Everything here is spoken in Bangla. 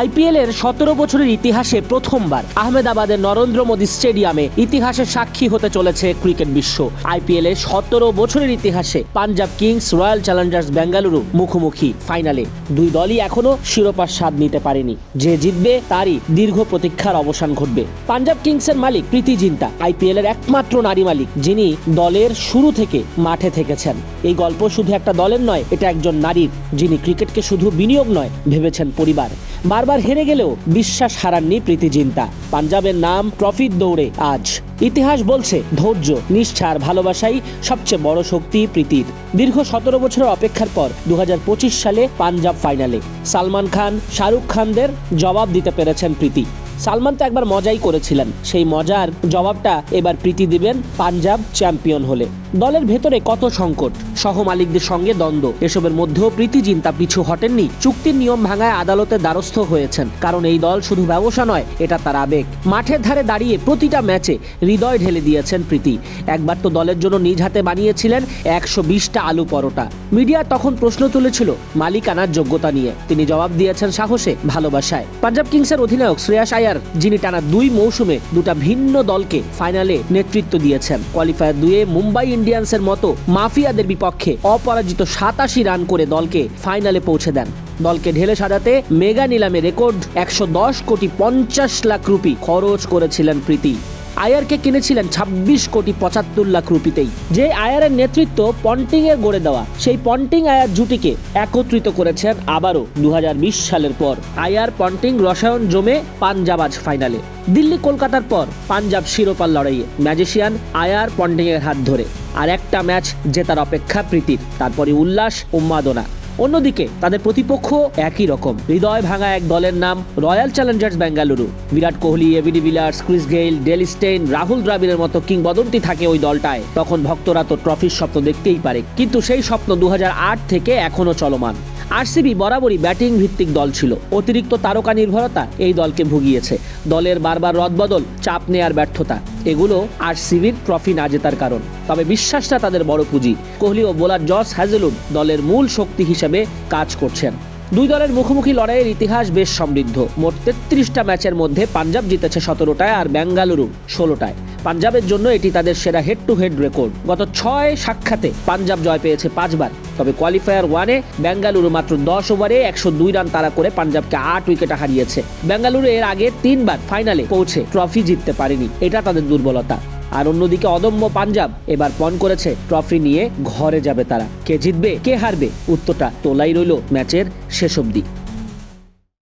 আইপিএলের 17 বছরের ইতিহাসে প্রথমবার আহমেদাবাদের নরেন্দ্র মোদী স্টেডিয়ামে ইতিহাসের সাক্ষী হতে চলেছে ক্রিকেট বিশ্ব। আইপিএলের 17 বছরের ইতিহাসে Punjab Kings Royal Challengers Bengaluru মুখোমুখি ফাইনালে। দুই দলই এখনো শিরোপার স্বাদ নিতে পারেনি। যে জিতবে তারই দীর্ঘ প্রতীক্ষার অবসান ঘটবে। পাঞ্জাব কিংসের মালিক প্রীতি জিন্তা আইপিএলের একমাত্র নারী মালিক, যিনি দলের শুরু থেকে মাঠে থেকেছেন। এই গল্প শুধু একটা দলের নয়, এটা একজন নারীর, যিনি ক্রিকেটকে শুধু বিনিয়োগ নয় ভেবেছেন পরিবার। বারবার হেরে গেলেও বিশ্বাস হারাননি প্রীতি জিন্তা। পাঞ্জাবের নাম ট্রফির দৌড়ে আজ। ইতিহাস বলছে ধৈর্য, নিষ্ঠা আর ভালোবাসাই সবচেয়ে বড় শক্তি প্রীতির। দীর্ঘ 17 বছরের অপেক্ষার পর 2025 সালে পাঞ্জাব ফাইনালে সালমান খান, শাহরুখ খানদের জবাব দিতে পেরেছেন প্রীতি। সালমান তো একবার মজাই করেছিলেন, সেই মজার জবাবটা এবার প্রীতি দিবেন পাঞ্জাব চ্যাম্পিয়ন হলে। দলের ভেতরে কত সংকট, সহ মালিকদের সঙ্গে দ্বন্দ্ব, এসবের মধ্যেও প্রীতি জিন্তা পিছু হটেননি। চুক্তির নিয়ম ভাঙায় আদালতের দ্বারস্থ হয়েছেন, কারণ এই দল শুধু ব্যবসা নয়, এটা তার আবেগ। মাঠের ধারে দাঁড়িয়ে প্রতিটা ম্যাচে হৃদয় ঢেলে দিয়েছেন প্রীতি। একবার তো দলের জন্য নিজ হাতে বানিয়েছিলেন 120টা আলু পরোটা। মিডিয়া তখন প্রশ্ন তুলেছিল মালিকানার যোগ্যতা নিয়ে, তিনি জবাব দিয়েছেন সাহসে, ভালোবাসায়। পাঞ্জাব কিংসের অধিনায়ক শ্রেয়াস আয়ার, যিনি টানা 2 মৌসুমে দুটা ভিন্ন দলকে ফাইনালে নেতৃত্ব দিয়েছেন। কোয়ালিফায়ার 2-এ মুম্বাই ইন্ডিয়ান্সের মতো মাফিয়াদের বিপক্ষে অপরাজিত 87 রান করে দলকে ফাইনালে পৌঁছে দেন। দলকে ঢেলে সাজাতে মেগা নিলামে রেকর্ড 110 কোটি 50 লাখ রুপি খরচ করেছিলেন প্রীতি। আয়ারকে কিনেছিলেন 26 কোটি 75 লাখ রুপিতেই। যে আয়ারের নেতৃত্ব পন্টিং এর গড়ে দেওয়া, সেই পন্টিং আয়ার জুটিকে একত্রিত করেছেন আবারও 2020 সালের পর। আয়ার পন্টিং রসায়ন জমে পাঞ্জাব আজ ফাইনালে। দিল্লি কলকাতার পর পাঞ্জাব শিরোপার লড়াইয়ে ম্যাজিশিয়ান আয়ার পন্টিং এর হাত ধরে। আর একটা ম্যাচ জেতার অপেক্ষা প্রীতির, তারপরে উল্লাস উন্মাদনা। অন্যদিকে তাদের প্রতিপক্ষ একই রকম, হৃদয় ভাঙা এক দলের নাম royal Challengers Bengaluru. Virat Kohli, AB de Villiers, Chris Gayle, Dale Steyn, Rahul দ্রাবিড়ের মতো কিংবদন্তি থাকে ওই দলটায়। তখন ভক্তরা তো ট্রফির স্বপ্ন দেখতেই পারে, কিন্তু সেই স্বপ্ন 2008 থেকে এখনো চলমান। আরসিবি বরাবরই ব্যাটিং ভিত্তিক দল ছিল। অতিরিক্ত তারকা নির্ভরতা এই দলকে ভুগিয়েছে। দলের বারবার রদবদল, চাপ নেয়ার ব্যর্থতা, এগুলো আরসিবির ট্রফি না জেতার কারণ। তবে বিশ্বাসটা তাদের বড় পুঁজি। কোহলি ও বোলার জস হ্যাজেলউড দলের মূল শক্তি হিসেবে কাজ করছেন। দুই দলের মুখোমুখি লড়াইয়ের ইতিহাস বেশ সমৃদ্ধ। মোট 33টা ম্যাচের মধ্যে পাঞ্জাব জিতেছে 17টায় আর বেঙ্গালুরু 16টায়। পাঞ্জাবের জন্য এটি তাদের সেরা হেড টু হেড রেকর্ড। গত 6 সাক্ষাতে পাঞ্জাব জয় পেয়েছে 5 বার। তবে কোয়ালিফায়ার 1-এ বেঙ্গালুরু মাত্র 10 ওভারে 102 রান তাড়া করে পাঞ্জাবকে 8 উইকেটে হারিয়েছে। বেঙ্গালুরু এর আগে 3 বার ফাইনালে পৌঁছে ট্রফি জিততে পারেনি, এটা তাদের দুর্বলতা। আর অন্যদিকে অদম্য পাঞ্জাব এবার পণ করেছে ট্রফি নিয়ে ঘরে যাবে তারা। কে জিতবে কে হারবে, উত্তরটা তোলাই রইল ম্যাচের শেষ অবধি।